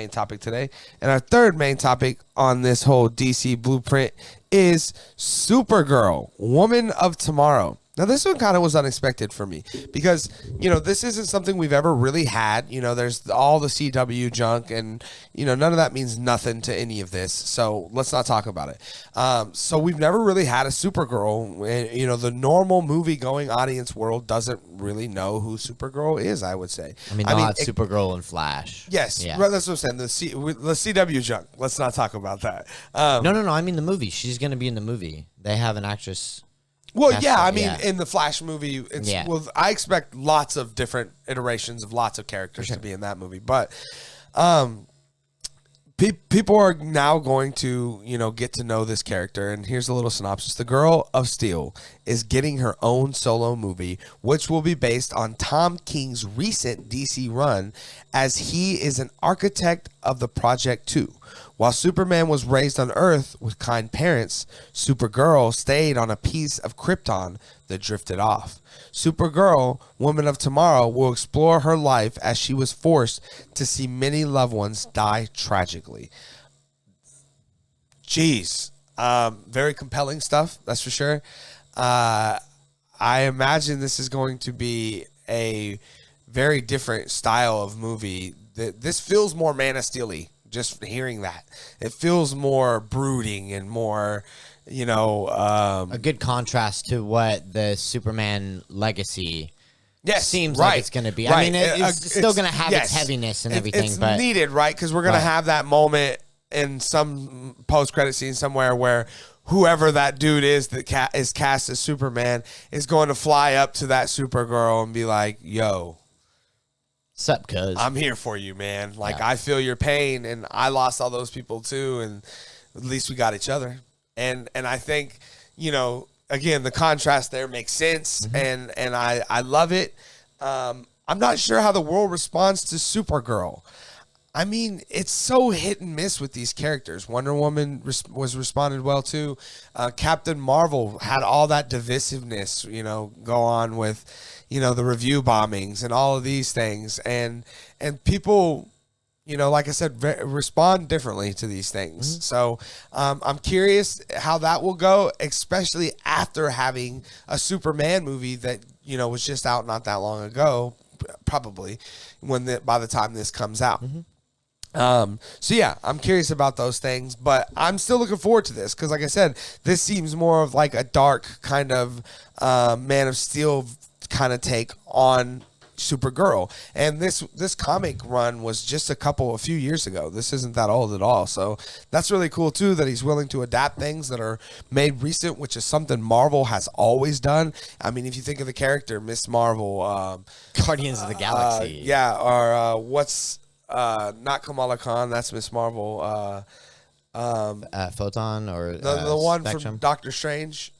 main topic today. And our third main topic on this whole DC blueprint is Supergirl, Woman of Tomorrow. Now, this one kind of was unexpected for me because, this isn't something we've ever really had. There's all the CW junk and, none of that means nothing to any of this. So let's not talk about it. So we've never really had a Supergirl. The normal movie-going audience world doesn't really know who Supergirl is, I would say. I mean, Supergirl and Flash. Yes, yeah. Right, that's what I'm saying. The CW junk. Let's not talk about that. No. I mean the movie. She's going to be in the movie. They have an actress. Well, yeah, in the Flash movie, well, I expect lots of different iterations of lots of characters to be in that movie. But people are now going to, get to know this character. And here's a little synopsis. The Girl of Steel is getting her own solo movie, which will be based on Tom King's recent DC run, as he is an architect of the Project 2. While Superman was raised on Earth with kind parents, Supergirl stayed on a piece of Krypton that drifted off. Supergirl, Woman of Tomorrow, will explore her life as she was forced to see many loved ones die tragically. Jeez. Very compelling stuff, that's for sure. I imagine this is going to be a very different style of movie. This feels more Man of Steel-y. Just hearing that, it feels more brooding and more, a good contrast to what the Superman legacy seems right, like it's going to be. Right. I mean, it's still going to have its heaviness and everything. It's but needed, right? Because we're going to have that moment in some post-credit scene somewhere where whoever that dude is that is cast as Superman is going to fly up to that Supergirl and be like, yo, sup, cuz I'm here for you, man. I feel your pain, and I lost all those people too, and at least we got each other. And I think, again, the contrast there makes sense, and I love it. I'm not sure how the world responds to Supergirl. I mean, it's so hit and miss with these characters. Wonder Woman was responded well to. Captain Marvel had all that divisiveness, go on with, the review bombings and all of these things. And people, like I said, respond differently to these things. So I'm curious how that will go, especially after having a Superman movie that, was just out not that long ago, probably, by the time this comes out. So yeah, I'm curious about those things, but I'm still looking forward to this because, like I said, this seems more of like a dark kind of Man of Steel kind of take on Supergirl. And this comic run was just a few years ago. This isn't that old at all. So that's really cool too, that he's willing to adapt things that are made recent, which is something Marvel has always done. I mean, if you think of the character Miss Marvel, Guardians of the Galaxy, or what's not Kamala Khan, that's Miss Marvel. Photon or the one Spectrum from Doctor Strange.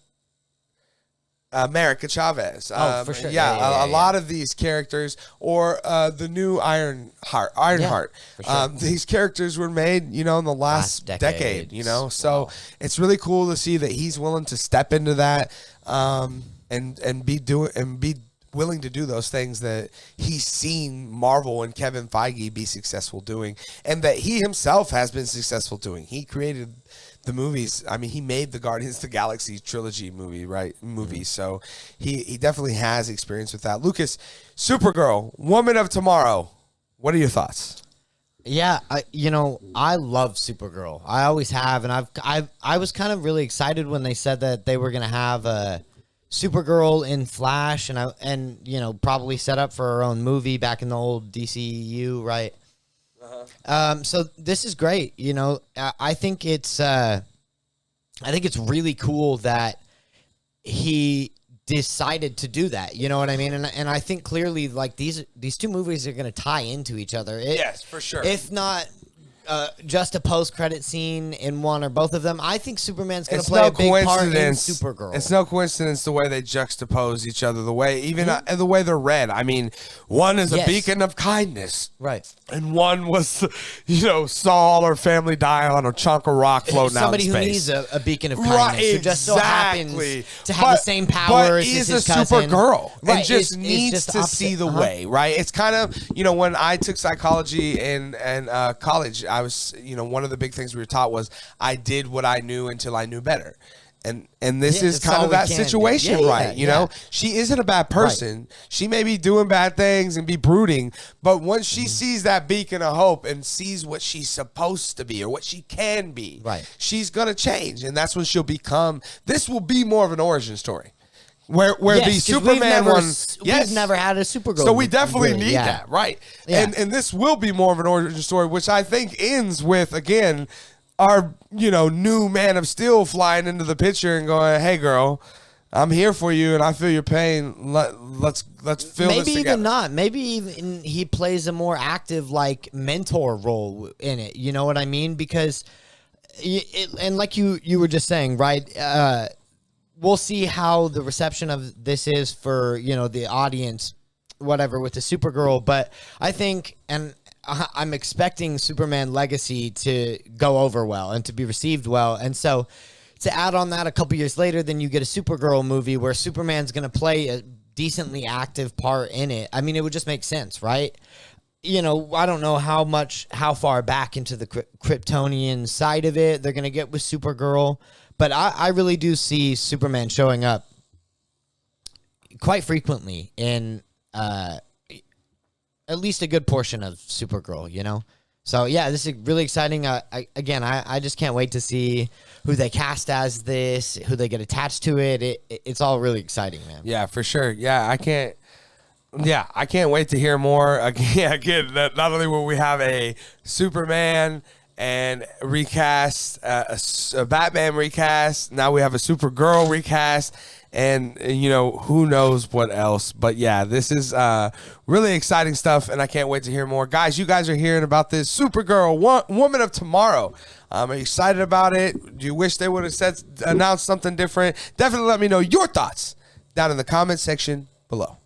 America Chavez. For sure. A lot of these characters, or the new Ironheart. For sure. These characters were made, in the last decade. So it's really cool to see that he's willing to step into that, and be willing to do those things that he's seen Marvel and Kevin Feige be successful doing, and that he himself has been successful doing. He created the movies. I mean, he made the Guardians of the Galaxy trilogy movies. So he definitely has experience with that. Lucas, Supergirl, Woman of Tomorrow. What are your thoughts? Yeah, I love Supergirl. I always have, and I was kind of really excited when they said that they were going to have a Supergirl in Flash, and probably set up for her own movie back in the old DCU, right? So this is great. I think it's really cool that he decided to do that. You know what I mean? And I think clearly, like, these two movies are going to tie into each other. Yes, for sure. If not just a post-credit scene in one or both of them. I think Superman's going to play a big part in Supergirl. It's no coincidence the way they juxtapose each other, the way the way they're read. I mean, one is a beacon of kindness, right? And one was, saw all her family die on a chunk of rock floating out in space. Somebody who needs a beacon of kindness, right, who just so happens to have the same powers as his cousin. Supergirl, right? And just needs to see the way, right? It's kind of when I took psychology in college, I was one of the big things we were taught was I did what I knew until I knew better. And this is kind of that situation, right? You know, she isn't a bad person. Right. She may be doing bad things and be brooding, but once she sees that beacon of hope and sees what she's supposed to be or what she can be, right, she's gonna change, and that's when she'll become. This will be more of an origin story. Where the Superman we've never had a Supergirl. So we definitely need that, right? Yeah. And this will be more of an origin story, which I think ends with, again, our new Man of Steel flying into the picture and going, "Hey, girl, I'm here for you, and I feel your pain. Let's feel this together." Maybe even not. Maybe even he plays a more active mentor role in it. You know what I mean? Because and like you were just saying, right? We'll see how the reception of this is for, the audience, whatever, with the Supergirl. But I think, and I'm expecting Superman Legacy to go over well and to be received well. And so to add on that a couple years later, then you get a Supergirl movie where Superman's going to play a decently active part in it. I mean, it would just make sense, right? I don't know how far back into the Kryptonian side of it they're going to get with Supergirl. But I really do see Superman showing up quite frequently in at least a good portion of Supergirl, So, yeah, this is really exciting. I just can't wait to see who they cast as this, who they get attached to it. It's all really exciting, man. Yeah, for sure. Yeah, I can't wait to hear more. Again, not only will we have a Superman and recast, a Batman recast. Now we have a Supergirl recast, and who knows what else. But yeah, this is really exciting stuff, and I can't wait to hear more. Guys, you guys are hearing about this Supergirl, Woman of Tomorrow. I'm excited about it. Do you wish they would have announced something different? Definitely let me know your thoughts down in the comment section below.